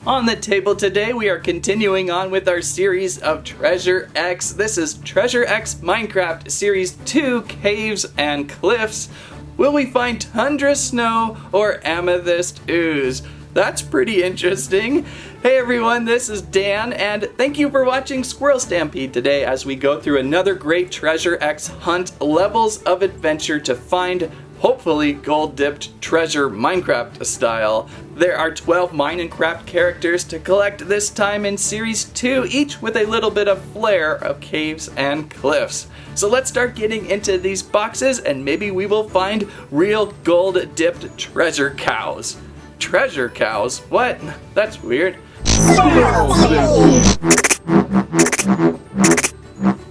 On the table today, we are continuing on with our series of Treasure X. This is Treasure X Minecraft Series 2, Caves and Cliffs. Will we find Tundra Snow or Amethyst Ooze? That's pretty interesting. Hey everyone, this is Dan, and thank you for watching Squirrel Stampede today as we go through another great Treasure X hunt, levels of adventure to find hopefully gold-dipped treasure Minecraft style. There are 12 Minecraft characters to collect this time in Series 2, each with a little bit of flair of caves and cliffs. So let's start getting into these boxes and maybe we will find real gold-dipped treasure cows. Treasure cows? What? That's weird.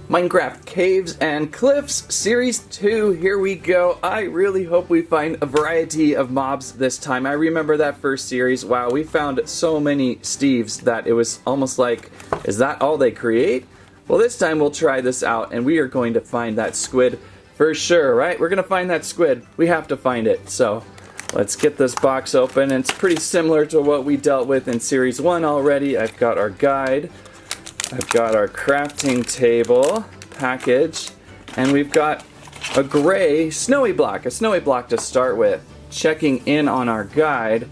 Minecraft Caves and Cliffs Series 2, here we go. I really hope we find a variety of mobs this time. I remember that first series. Wow, we found so many Steves that it was almost like, is that all they create? Well, this time we'll try this out and we are going to find that squid for sure, right? We're going to find that squid. We have to find it. So let's get this box open. It's pretty similar to what we dealt with in Series 1 already. I've got our guide. I've got our crafting table package, and we've got a gray snowy block, to start with. Checking in on our guide,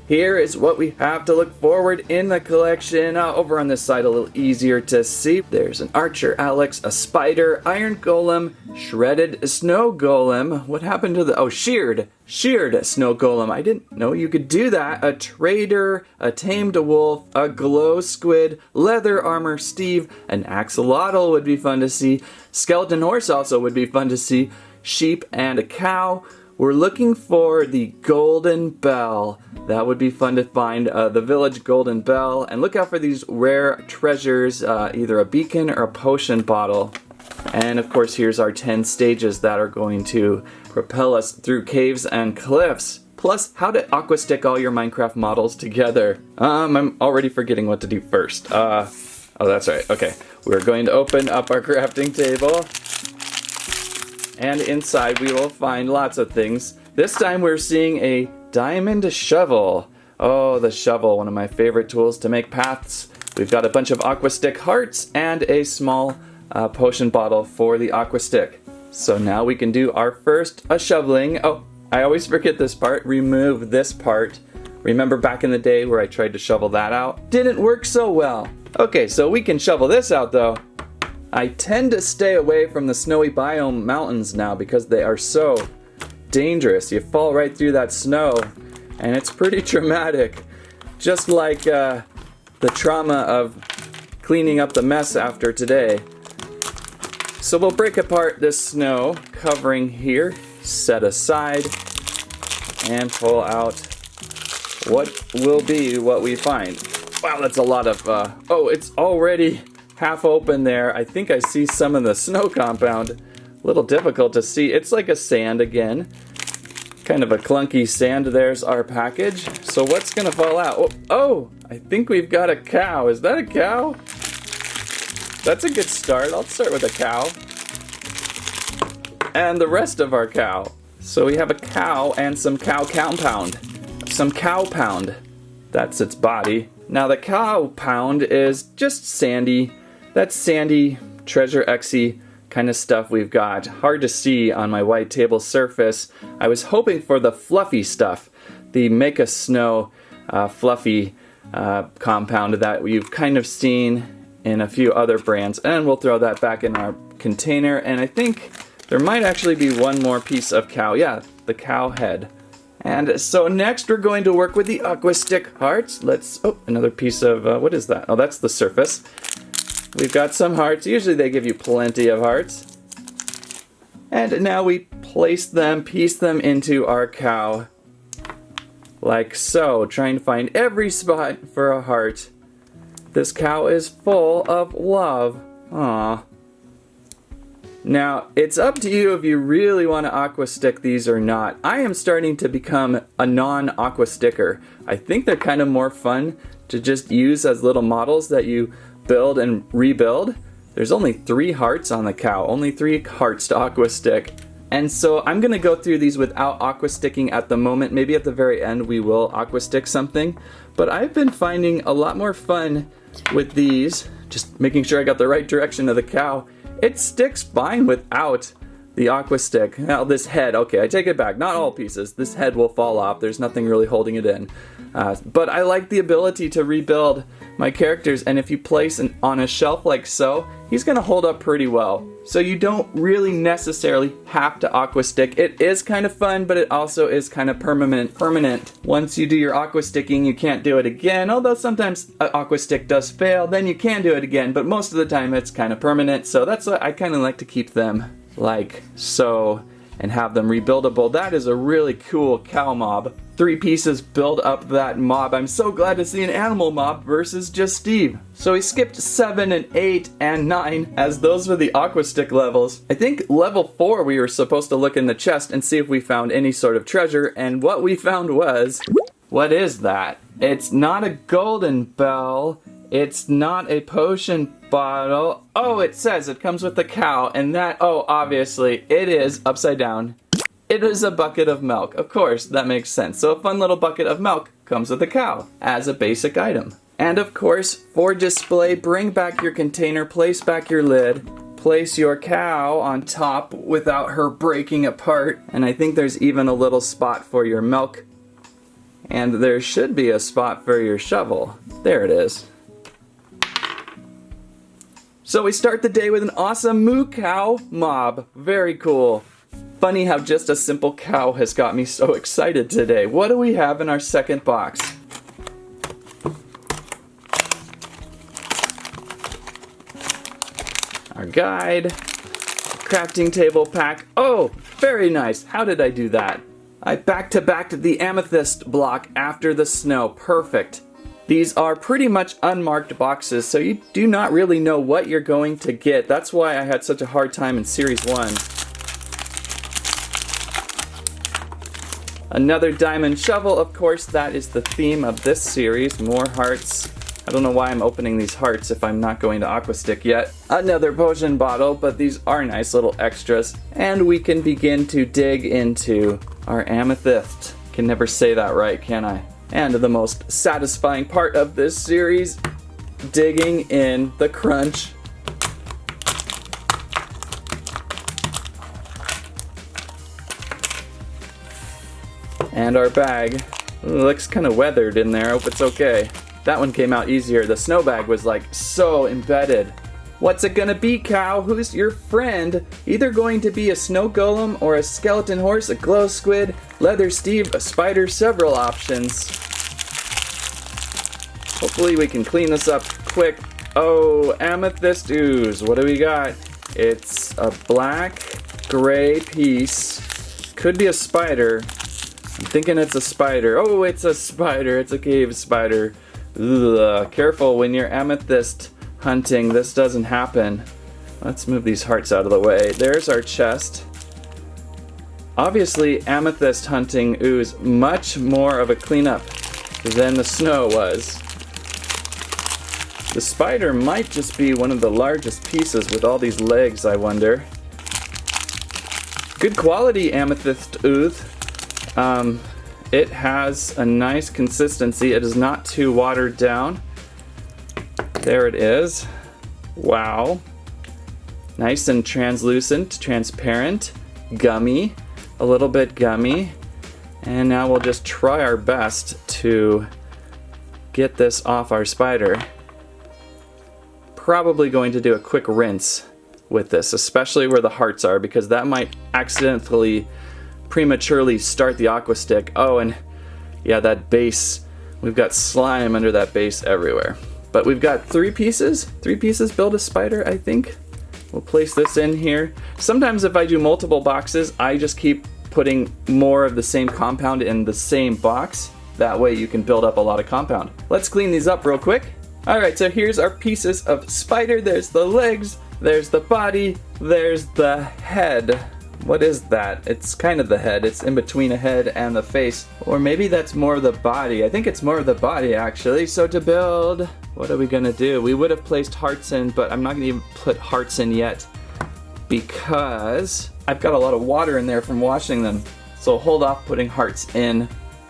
here is what we have to look forward in the collection. Over on this side, a little easier to see. There's an archer Alex, a spider, iron golem, shredded snow golem. What happened to the, oh, sheared snow golem. I didn't know you could do that. A trader, a tamed wolf, a glow squid, leather armor Steve, an axolotl would be fun to see. Skeleton horse also would be fun to see. Sheep and a cow. We're looking for the golden bell. That would be fun to find, the village golden bell. And look out for these rare treasures, either a beacon or a potion bottle. And of course, here's our 10 stages that are going to propel us through caves and cliffs. Plus, how to aqua stick all your Minecraft models together. I'm already forgetting what to do first. Oh, that's right. Okay, we're going to open up our crafting table. And inside we will find lots of things. This time we're seeing a diamond shovel. Oh, the shovel, one of my favorite tools to make paths. We've got a bunch of Aqua Stick hearts and a small potion bottle for the Aqua Stick. So now we can do our first shoveling. Oh, I always forget this part. Remove this part. Remember back in the day where I tried to shovel that out? Didn't work so well. Okay, so we can shovel this out though. I tend to stay away from the snowy biome mountains now because they are so dangerous. You fall right through that snow and it's pretty traumatic. Just like the trauma of cleaning up the mess after today. So we'll break apart this snow covering here, set aside, and pull out what will be what we find. Wow, that's a lot of, oh, it's already half open there. I think I see some of the snow compound. A little difficult to see. It's like a sand again. Kind of a clunky sand. There's our package. So what's gonna fall out? Oh, I think we've got a cow. Is that a cow? That's a good start. I'll start with a cow. And the rest of our cow. So we have a cow and some cow compound. Some cow pound. That's its body. Now the cow pound is just sandy. That's sandy, Treasure X-y kind of stuff we've got. Hard to see on my white table surface. I was hoping for the fluffy stuff. The Make a Snow fluffy compound that you've kind of seen in a few other brands. And we'll throw that back in our container. And I think there might actually be one more piece of cow. Yeah, the cow head. And so next we're going to work with the Aqua Stick hearts. Let's, oh, another piece of, what is that? Oh, that's the surface. We've got some hearts. Usually they give you plenty of hearts. And now we place them, piece them into our cow. Like so, trying to find every spot for a heart. This cow is full of love. Aww. Now, it's up to you if you really want to aqua stick these or not. I am starting to become a non-aqua sticker. I think they're kind of more fun to just use as little models that you build and rebuild. There's only 3 hearts on the cow, only 3 hearts to aqua stick. And so I'm going to go through these without aqua sticking at the moment. Maybe at the very end we will aqua stick something. But I've been finding a lot more fun with these, just making sure I got the right direction of the cow. It sticks fine without the Aqua Stick. Now this head, okay, I take it back. Not all pieces. This head will fall off. There's nothing really holding it in. But I like the ability to rebuild my characters, and if you place on a shelf like so, he's gonna hold up pretty well. So you don't really necessarily have to Aqua Stick. It is kind of fun, but it also is kind of permanent. Once you do your Aqua Sticking, you can't do it again, although sometimes an Aqua Stick does fail, then you can do it again, but most of the time it's kind of permanent, so that's why I kind of like to keep them like so and have them rebuildable. That is a really cool cow mob. 3 pieces build up that mob. I'm so glad to see an animal mob versus just Steve. So we skipped 7 and 8 and 9 as those were the Aqua Stick levels. I think level 4 we were supposed to look in the chest and see if we found any sort of treasure, and what we found was, what is that? It's not a golden bell. It's not a potion bottle. Oh, it says it comes with the cow, and that, oh, obviously, it is upside down. It is a bucket of milk. Of course, that makes sense. So a fun little bucket of milk comes with a cow as a basic item. And of course, for display, bring back your container, place back your lid, place your cow on top without her breaking apart. And I think there's even a little spot for your milk. And there should be a spot for your shovel. There it is. So we start the day with an awesome moo cow mob. Very cool. Funny how just a simple cow has got me so excited today. What do we have in our second box? Our guide, crafting table pack. Oh, very nice. How did I do that? I back-to-backed the amethyst block after the snow. Perfect. These are pretty much unmarked boxes, so you do not really know what you're going to get. That's why I had such a hard time in Series 1. Another diamond shovel, of course, that is the theme of this series. More hearts. I don't know why I'm opening these hearts if I'm not going to Aqua Stick yet. Another potion bottle, but these are nice little extras. And we can begin to dig into our amethyst. Can never say that right, can I? And the most satisfying part of this series, digging in the crunch. And our bag. Ooh, looks kind of weathered in there. I hope it's okay. That one came out easier. The snow bag was like so embedded. What's it gonna be, cow? Who's your friend? Either going to be a snow golem or a skeleton horse, a glow squid, leather Steve, a spider, several options. Hopefully we can clean this up quick. Oh, amethyst ooze. What do we got? It's a black, gray piece. Could be a spider. I'm thinking it's a spider. Oh, it's a spider. It's a cave spider. Ugh. Careful when you're amethyst hunting. This doesn't happen. Let's move these hearts out of the way. There's our chest. Obviously, amethyst hunting ooze much more of a cleanup than the snow was. The spider might just be one of the largest pieces with all these legs, I wonder. Good quality amethyst ooze. It has a nice consistency. It is not too watered down. There it is. Wow. Nice and translucent, transparent, gummy, a little bit gummy. And now we'll just try our best to get this off our spider. Probably going to do a quick rinse with this, especially where the hearts are, because that might accidentally prematurely start the Aqua Stick. Oh, and yeah, that base, we've got slime under that base everywhere. But we've got 3 pieces. 3 pieces build a spider, I think. We'll place this in here. Sometimes if I do multiple boxes, I just keep putting more of the same compound in the same box. That way you can build up a lot of compound. Let's clean these up real quick. Alright, so here's our pieces of spider. There's the legs, there's the body, there's the head. What is that? It's kind of the head. It's in between a head and the face. Or maybe that's more of the body. I think it's more of the body, actually. So to build, what are we gonna do? We would have placed hearts in, but I'm not gonna even put hearts in yet because I've got a lot of water in there from washing them. So hold off putting hearts in,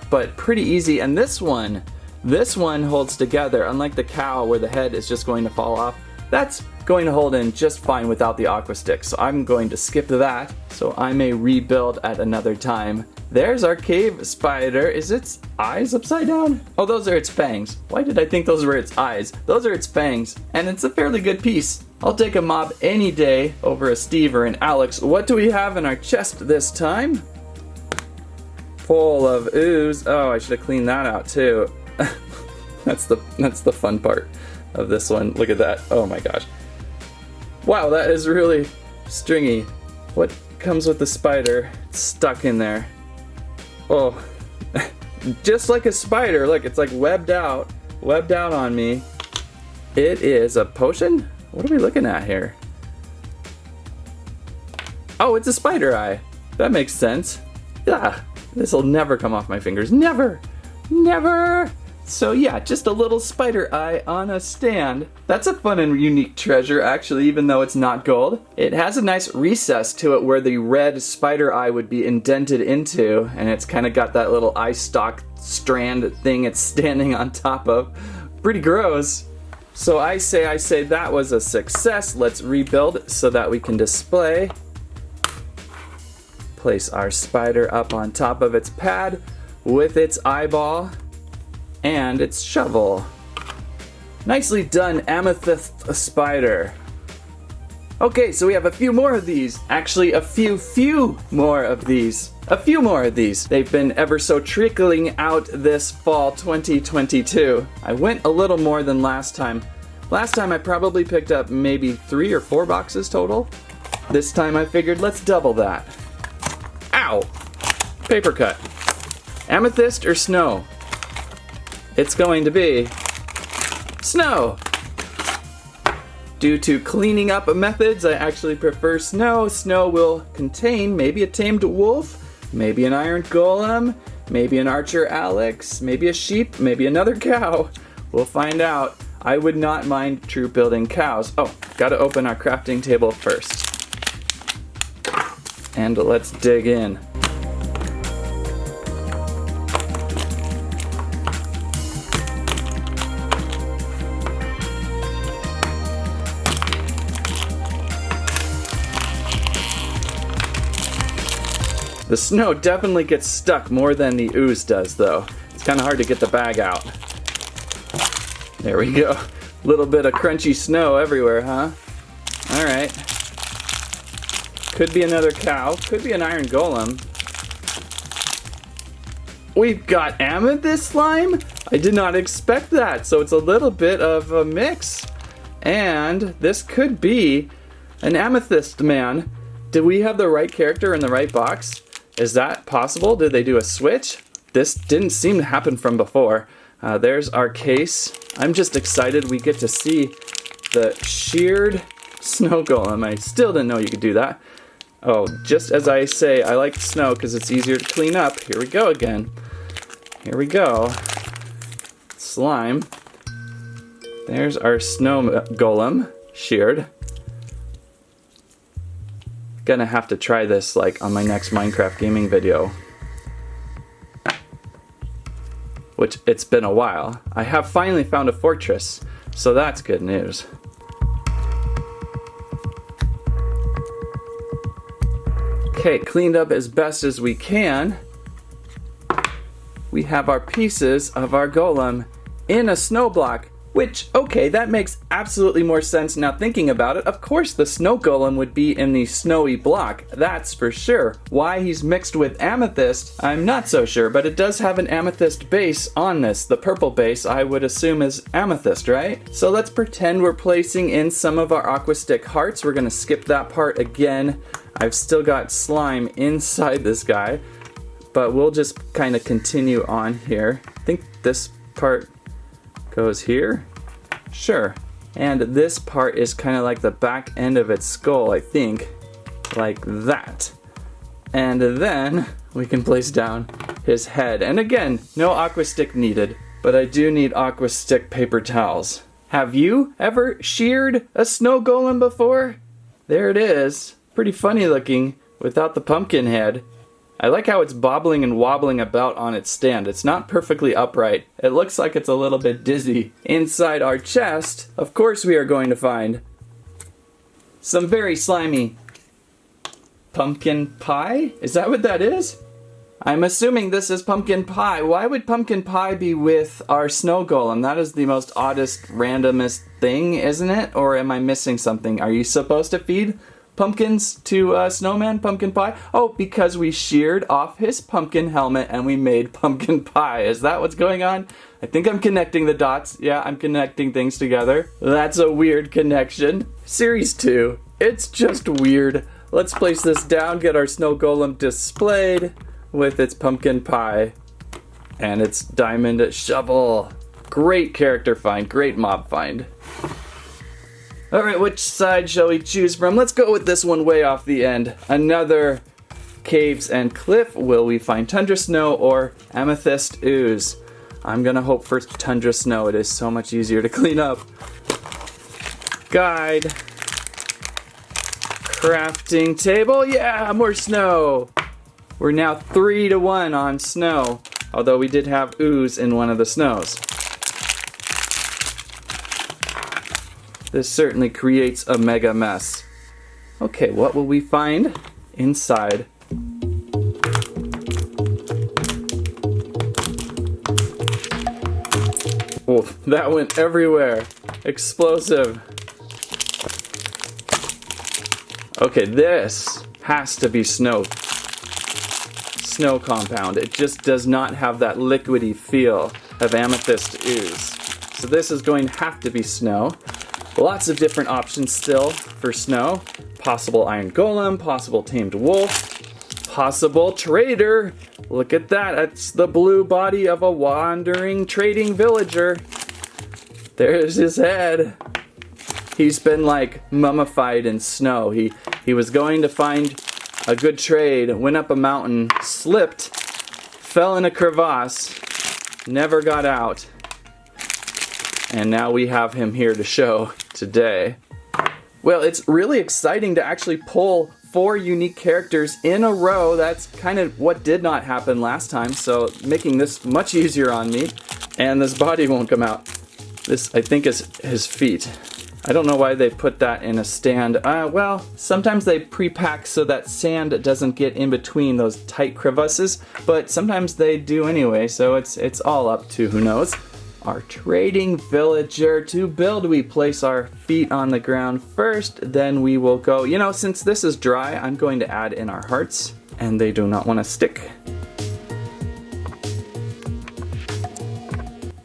but pretty easy. And this one This one holds together, unlike the cow where the head is just going to fall off. That's going to hold in just fine without the aqua stick, so I'm going to skip that so I may rebuild at another time. There's our cave spider. Is its eyes upside down? Oh, those are its fangs. Why did I think those were its eyes? Those are its fangs, and it's a fairly good piece. I'll take a mob any day over a Steve or an Alex. What do we have in our chest this time? Full of ooze. Oh, I should have cleaned that out too. That's the fun part of this one. Look at that. Oh my gosh. Wow, that is really stringy. What comes with the spider? It's stuck in there. Oh, just like a spider. Look, it's like webbed out on me. It is a potion? What are we looking at here? Oh, it's a spider eye. That makes sense. Yeah, this will never come off my fingers. Never! Never! So yeah, just a little spider eye on a stand. That's a fun and unique treasure, actually, even though it's not gold. It has a nice recess to it where the red spider eye would be indented into, and it's kind of got that little eye stalk strand thing it's standing on top of. Pretty gross. So I say that was a success. Let's rebuild so that we can display. Place our spider up on top of its pad with its eyeball and its shovel. Nicely done, Amethyst Spider. Okay, so we have a few more of these. Actually, a few more of these. A few more of these. They've been ever so trickling out this fall 2022. I went a little more than last time. Last time I probably picked up maybe 3 or 4 boxes total. This time I figured let's double that. Ow! Paper cut. Amethyst or snow? It's going to be snow. Due to cleaning up methods, I actually prefer snow. Snow will contain maybe a tamed wolf, maybe an iron golem, maybe an archer Alex, maybe a sheep, maybe another cow. We'll find out. I would not mind troop building cows. Oh, gotta open our crafting table first. And let's dig in. The snow definitely gets stuck more than the ooze does, though. It's kind of hard to get the bag out. There we go. Little bit of crunchy snow everywhere, huh? Alright. Could be another cow. Could be an iron golem. We've got amethyst slime? I did not expect that, so it's a little bit of a mix. And this could be an amethyst man. Did we have the right character in the right box? Is that possible? Did they do a switch? This didn't seem to happen from before. There's our case. I'm just excited we get to see the sheared snow golem. I still didn't know you could do that. Oh, just as I say, I like snow because it's easier to clean up. Here we go again. Here we go. Slime. There's our snow golem, sheared. Gonna have to try this like on my next Minecraft gaming video. Which it's been a while. I have finally found a fortress, so that's good news. Okay, cleaned up as best as we can. We have our pieces of our golem in a snow block, which, okay, that makes absolutely more sense now thinking about it. Of course the snow golem would be in the snowy block, that's for sure. Why he's mixed with amethyst, I'm not so sure, but it does have an amethyst base on this. The purple base I would assume is amethyst, right? So let's pretend we're placing in some of our Aqua Stick hearts. We're gonna skip that part again. I've still got slime inside this guy, but we'll just kind of continue on here. I think this part goes here. Sure. And this part is kind of like the back end of its skull, I think. Like that. And then we can place down his head. And again, no Aqua Stick needed, but I do need Aqua Stick paper towels. Have you ever sheared a snow golem before? There it is. Pretty funny looking without the pumpkin head. I like how it's bobbling and wobbling about on its stand. It's not perfectly upright. It looks like it's a little bit dizzy. Inside our chest, of course we are going to find some very slimy pumpkin pie? Is that what that is? I'm assuming this is pumpkin pie. Why would pumpkin pie be with our snow golem? That is the most oddest, randomest thing, isn't it? Or am I missing something? Are you supposed to feed pumpkins to snowman pumpkin pie? Oh, because we sheared off his pumpkin helmet and we made pumpkin pie. Is that what's going on? I think I'm connecting the dots. Yeah, I'm connecting things together. That's a weird connection. Series 2. It's just weird. Let's place this down, get our snow golem displayed with its pumpkin pie and its diamond shovel. Great character find, great mob find. Alright, which side shall we choose from? Let's go with this one way off the end. Another caves and cliff. Will we find Tundra Snow or Amethyst Ooze? I'm gonna hope for Tundra Snow. It is so much easier to clean up. Guide. Crafting table. Yeah, more snow. We're now 3-1 on snow. Although we did have ooze in one of the snows. This certainly creates a mega mess. Okay, what will we find inside? Oh, that went everywhere. Explosive. Okay, this has to be snow compound. It just does not have that liquidy feel of Amethyst Ooze. So this is going to have to be snow. Lots of different options still for snow. Possible Iron Golem, possible Tamed Wolf, possible Trader. Look at that, that's the blue body of a wandering trading villager. There's his head. He's been like mummified in snow. He was going to find a good trade, went up a mountain, slipped, fell in a crevasse, never got out. And now we have him here to show today. Well, it's really exciting to actually pull 4 unique characters in a row. That's kind of what did not happen last time, so making this much easier on me. And this body won't come out. This, I think, is his feet. I don't know why they put that in a stand. Well, sometimes they pre-pack so that sand doesn't get in between those tight crevasses, but sometimes they do anyway, so it's all up to who knows. Our trading villager. To build, we place our feet on the ground first, then we will go, you know, since this is dry, I'm going to add in our hearts, and they do not want to stick.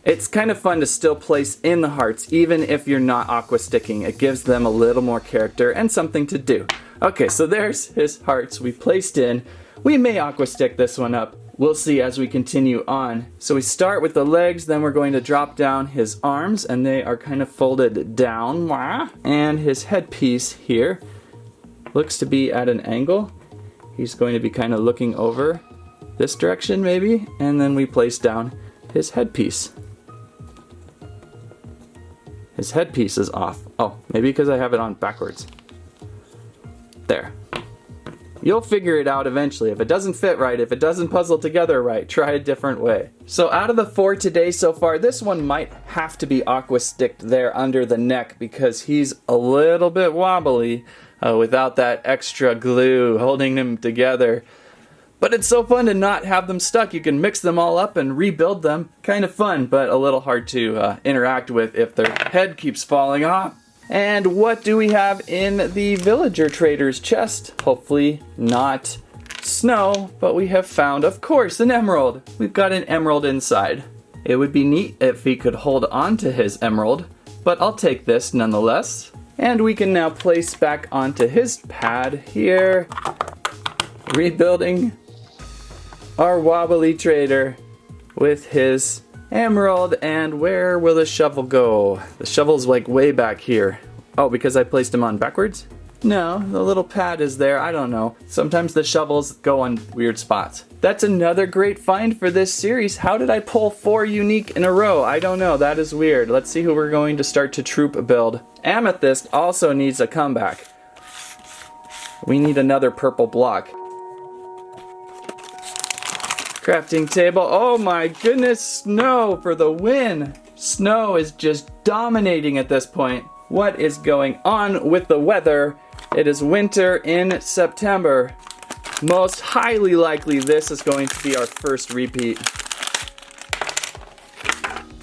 It's kind of fun to still place in the hearts, even if you're not aqua sticking. It gives them a little more character and something to do. Okay, so there's his hearts we placed in. We may aqua stick this one up. We'll see as we continue on. So we start with the legs, then we're going to drop down his arms, and they are kind of folded down. And his headpiece here looks to be at an angle. He's going to be kind of looking over this direction maybe, and then we place down his headpiece. His headpiece is off. Oh, maybe because I have it on backwards. There. You'll figure it out eventually. If it doesn't fit right, if it doesn't puzzle together right, try a different way. So out of the 4 today so far, this one might have to be aqua sticked there under the neck because he's a little bit wobbly without that extra glue holding him together. But it's so fun to not have them stuck. You can mix them all up and rebuild them. Kind of fun, but a little hard to interact with if their head keeps falling off. And what do we have in the villager trader's chest? Hopefully not snow, but we have found, of course, an emerald. We've got an emerald inside. It would be neat if he could hold on to his emerald, but I'll take this nonetheless. And we can now place back onto his pad here, rebuilding our wobbly trader with his emerald. And where will the shovel go? The shovel's like way back here. Oh, because I placed him on backwards? No, the little pad is there. I don't know. Sometimes the shovels go on weird spots. That's another great find for this series. How did I pull 4 unique in a row? I don't know. That is weird. Let's see who we're going to start to troop build. Amethyst also needs a comeback. We need another purple block. Crafting table. Oh my goodness, Snow for the win. Snow is just dominating at this point. What is going on with the weather? It is winter in September. Most highly likely this is going to be our first repeat.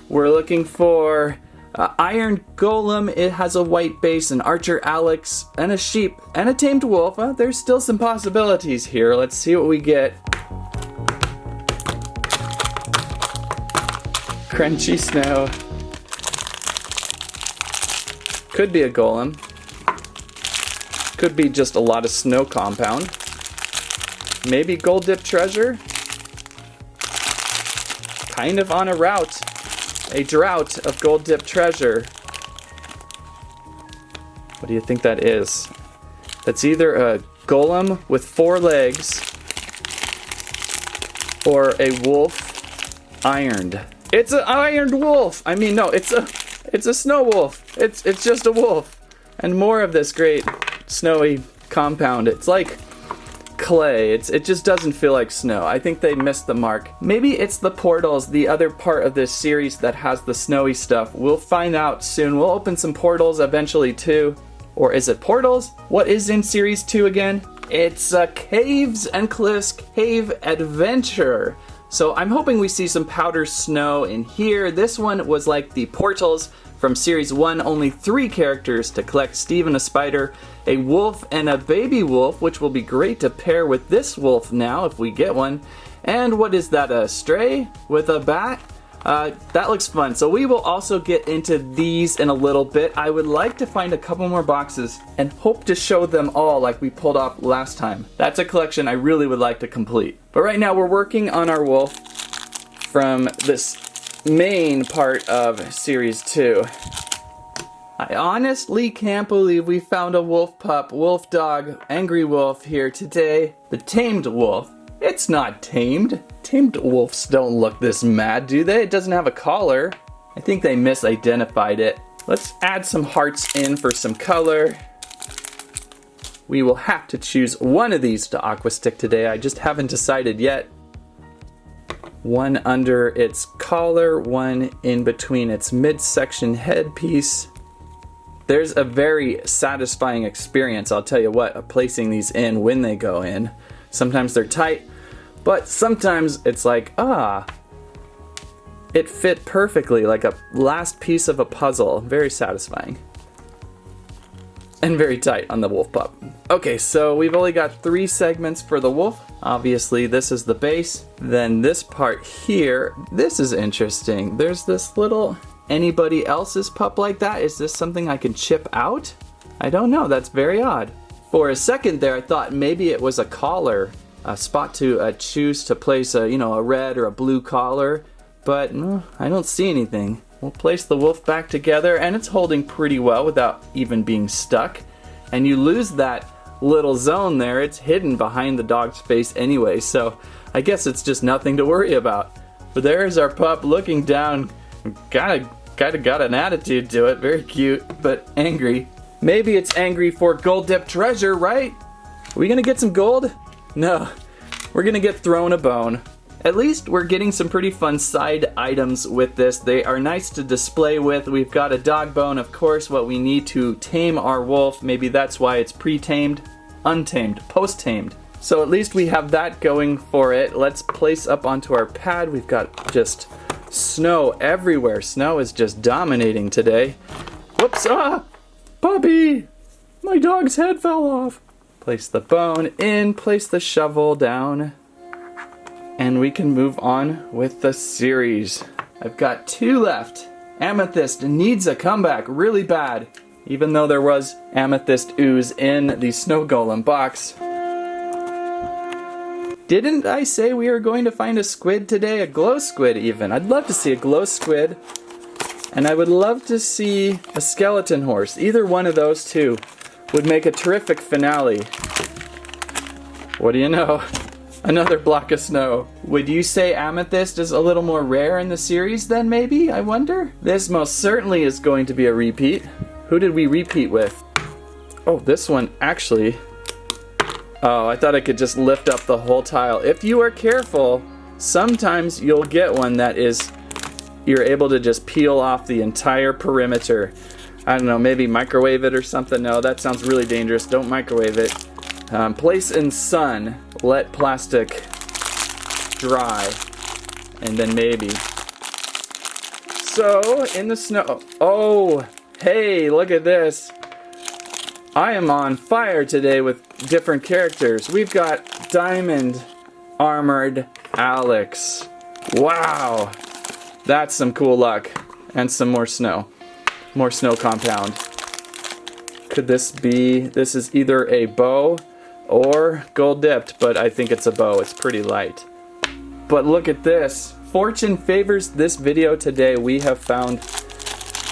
We're looking for Iron Golem. It has a white base, an Archer Alex, and a sheep, and a Tamed Wolf. There's still some possibilities here. Let's see what we get. Crunchy Snow. Could be a Golem. Could be just a lot of snow compound. Maybe Gold Dip Treasure. Kind of on a route. A drought of Gold Dip Treasure. What do you think that is? That's either a Golem with 4 legs or a wolf ironed. It's an ironed wolf! I mean, no, it's a snow wolf. It's just a wolf. And more of this great snowy compound. It's like clay. It just doesn't feel like snow. I think they missed the mark. Maybe it's the portals, the other part of this series that has the snowy stuff. We'll find out soon. We'll open some portals eventually too. Or is it portals? What is in series 2 again? It's Caves and Cliffs Cave Adventure. So I'm hoping we see some powder snow in here. This one was like the portals from series 1, only 3 characters to collect: Steve and a spider, a wolf, and a baby wolf, which will be great to pair with this wolf now if we get one. And what is that, a stray with a bat? That looks fun. So we will also get into these in a little bit. I would like to find a couple more boxes and hope to show them all like we pulled off last time. That's a collection I really would like to complete. But right now we're working on our wolf from this main part of series 2. I honestly can't believe we found a wolf pup, wolf dog, angry wolf here today. The tamed wolf. It's not tamed. Tamed wolves don't look this mad, do they? It doesn't have a collar. I think they misidentified it. Let's add some hearts in for some color. We will have to choose one of these to Aqua Stick today. I just haven't decided yet. One under its collar, one in between its midsection headpiece. There's a very satisfying experience, I'll tell you what, of placing these in when they go in. Sometimes they're tight, but sometimes it's like, it fit perfectly, like a last piece of a puzzle. Very satisfying. And very tight on the wolf pup. Okay, so we've only got 3 segments for the wolf. Obviously, this is the base. Then this part here, this is interesting. There's this little, anybody else's pup like that? Is this something I can chip out? I don't know, that's very odd. For a second there, I thought maybe it was a collar, a spot to choose to place a red or a blue collar, but no, I don't see anything. We'll place the wolf back together, and it's holding pretty well without even being stuck. And you lose that little zone there, it's hidden behind the dog's face anyway, so I guess it's just nothing to worry about. But there's our pup looking down, kinda got an attitude to it, very cute, but angry. Maybe it's angry for Gold Dip Treasure, right? Are we gonna get some gold? No, we're gonna get thrown a bone. At least we're getting some pretty fun side items with this. They are nice to display with. We've got a dog bone, of course, what we need to tame our wolf. Maybe that's why it's pre-tamed, untamed, post-tamed. So at least we have that going for it. Let's place up onto our pad. We've got just snow everywhere. Snow is just dominating today. Whoops, puppy! My dog's head fell off. Place the bone in, place the shovel down. And we can move on with the series. I've got 2 left. Amethyst needs a comeback really bad, even though there was Amethyst Ooze in the Snow Golem box. Didn't I say we are going to find a squid today? A glow squid even. I'd love to see a glow squid. And I would love to see a skeleton horse. Either one of those 2 would make a terrific finale. What do you know? Another block of snow. Would you say Amethyst is a little more rare in the series then, maybe? I wonder? This most certainly is going to be a repeat. Who did we repeat with? Oh, this one actually. Oh, I thought I could just lift up the whole tile. If you are careful, sometimes you'll get one that is, you're able to just peel off the entire perimeter. I don't know, maybe microwave it or something. No, that sounds really dangerous. Don't microwave it. Place in sun, let plastic dry, and then maybe. So, in the snow. Oh, hey, look at this. I am on fire today with different characters. We've got Diamond Armored Alex. Wow. That's some cool luck. And some more snow. More snow compound. Could this be... This is either a bow or gold dipped, but I think it's a bow. It's pretty light. But look at this. Fortune favors this video today. We have found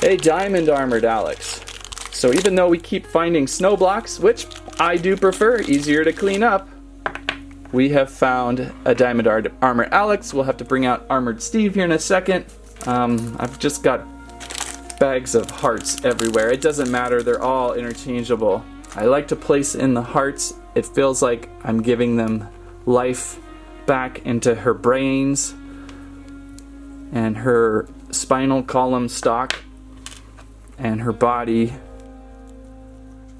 a Diamond Armored Alex. So even though we keep finding snow blocks, which I do prefer, easier to clean up, we have found a Diamond Armored Alex. We'll have to bring out Armored Steve here in a second. I've just got bags of hearts everywhere. It doesn't matter, they're all interchangeable. I like to place in the hearts. It feels like I'm giving them life back into her brains and her spinal column stalk and her body.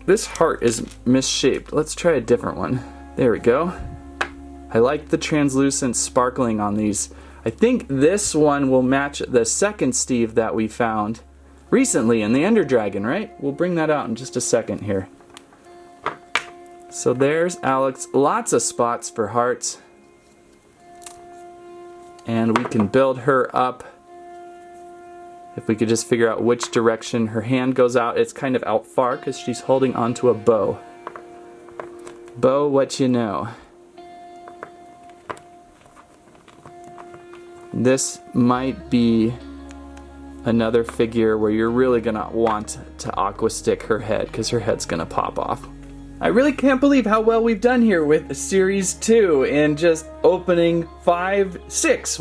This heart is misshaped. Let's try a different one. There we go. I like the translucent sparkling on these. I think this one will match the second Steve that we found recently in the Ender Dragon, right? We'll bring that out in just a second here. So there's Alex. Lots of spots for hearts. And we can build her up. If we could just figure out which direction her hand goes out. It's kind of out far because she's holding onto a bow. Bow, what you know. This might be another figure where you're really gonna want to aqua stick her head because her head's gonna pop off. I really can't believe how well we've done here with Series 2 and just opening 6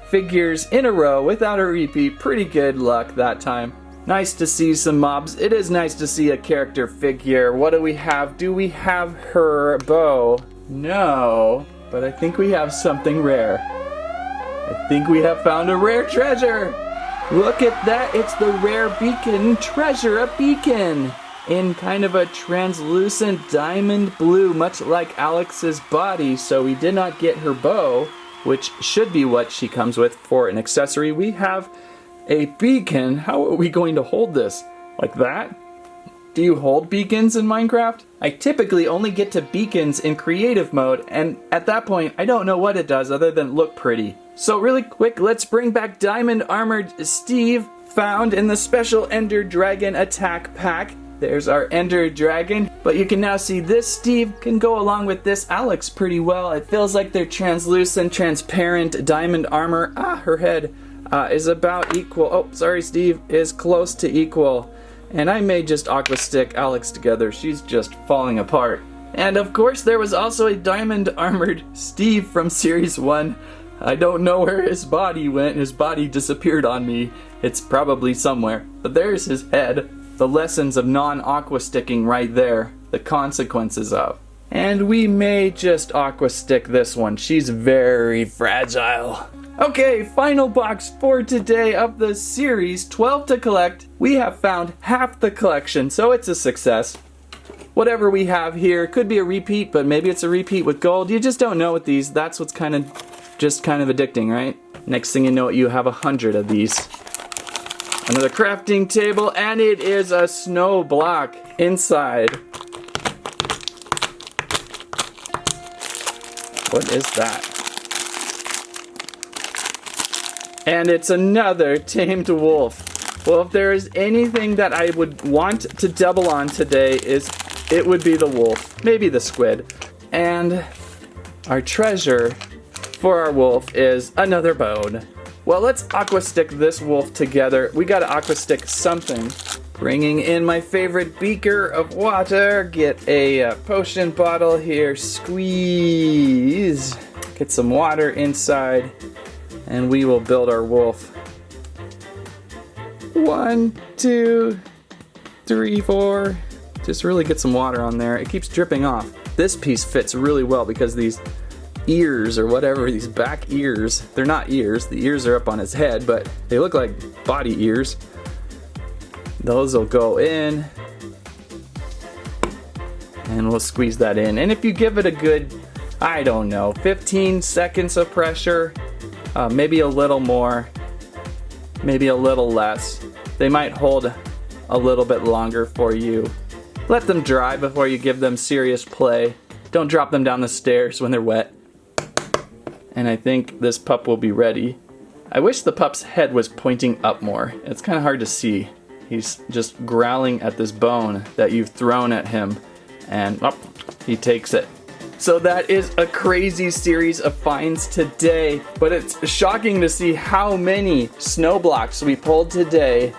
figures in a row without a repeat. Pretty good luck that time. Nice to see some mobs. It is nice to see a character figure. What do we have? Do we have her bow? No, but I think we have something rare. I think we have found a rare treasure. Look at that. It's the rare beacon treasure, a beacon in kind of a translucent diamond blue, much like Alex's body. So we did not get her bow, which should be what she comes with for an accessory. We have a beacon. How are we going to hold this? Like that? Do you hold beacons in Minecraft? I typically only get to beacons in creative mode, and at that point, I don't know what it does other than look pretty. So really quick, let's bring back Diamond Armored Steve, found in the special Ender Dragon attack pack. There's our Ender Dragon, but you can now see this Steve can go along with this Alex pretty well. It feels like they're translucent, transparent diamond armor. Her head is about equal. Oh, sorry, Steve, is close to equal. And I may just aqua stick Alex together. She's just falling apart. And of course, there was also a Diamond Armored Steve from Series 1. I don't know where his body went. His body disappeared on me. It's probably somewhere. But there's his head. The lessons of non-aqua sticking right there. The consequences of. And we may just aqua stick this one. She's very fragile. Okay, final box for today of the series, 12 to collect. We have found half the collection, so it's a success. Whatever we have here could be a repeat, but maybe it's a repeat with gold. You just don't know with these. That's what's kind of addicting, right? Next thing you know, you have 100 of these. Another crafting table, and it is a snow block inside. What is that? And it's another Tamed Wolf. Well, if there is anything that I would want to double on today, it would be the wolf. Maybe the squid. And our treasure for our wolf is another bone. Well, let's aqua stick this wolf together. We gotta aqua stick something. Bringing in my favorite beaker of water. Get a potion bottle here. Squeeze. Get some water inside. And we will build our wolf. 1, 2, 3, 4. Just really get some water on there. It keeps dripping off. This piece fits really well because these ears or whatever, these back ears. They're not ears, the ears are up on his head, but they look like body ears. Those will go in, and we'll squeeze that in. And if you give it a good, I don't know, 15 seconds of pressure, maybe a little more, maybe a little less, they might hold a little bit longer for you. Let them dry before you give them serious play. Don't drop them down the stairs when they're wet. And I think this pup will be ready. I wish the pup's head was pointing up more. It's kind of hard to see. He's just growling at this bone that you've thrown at him, and he takes it. So that is a crazy series of finds today, but it's shocking to see how many snow blocks we pulled today.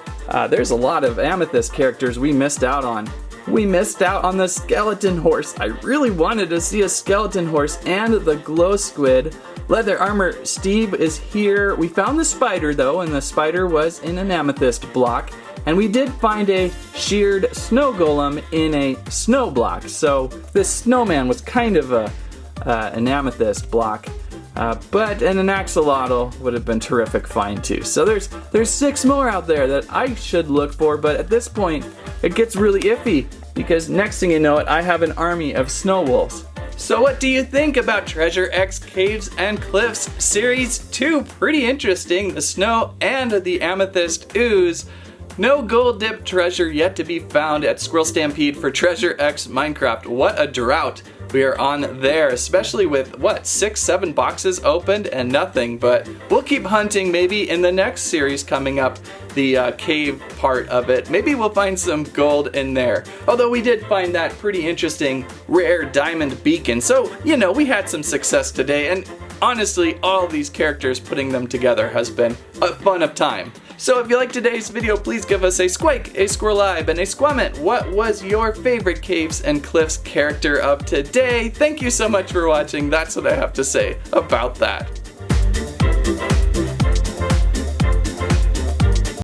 There's a lot of Amethyst characters we missed out on. We missed out on the skeleton horse. I really wanted to see a skeleton horse and the glow squid. Leather armor Steve is here. We found the spider though, and the spider was in an amethyst block. And we did find a sheared snow golem in a snow block. So this snowman was kind of an amethyst block. And an axolotl would have been terrific find too. So there's 6 more out there that I should look for, but at this point it gets really iffy because next thing you know it, I have an army of snow wolves. So what do you think about Treasure X Caves and Cliffs Series 2? Pretty interesting, the snow and the amethyst ooze. No gold dip treasure yet to be found at Squirrel Stampede for Treasure X Minecraft. What a drought we are on there, especially with, what, 6-7 boxes opened and nothing. But we'll keep hunting maybe in the next series coming up, the cave part of it. Maybe we'll find some gold in there. Although we did find that pretty interesting rare diamond beacon. So, you know, we had some success today. And honestly, all these characters, putting them together has been a fun of time. So if you liked today's video, please give us a squike, a squirrelibe, and a squamment. What was your favorite Caves and Cliffs character of today? Thank you so much for watching. That's what I have to say about that.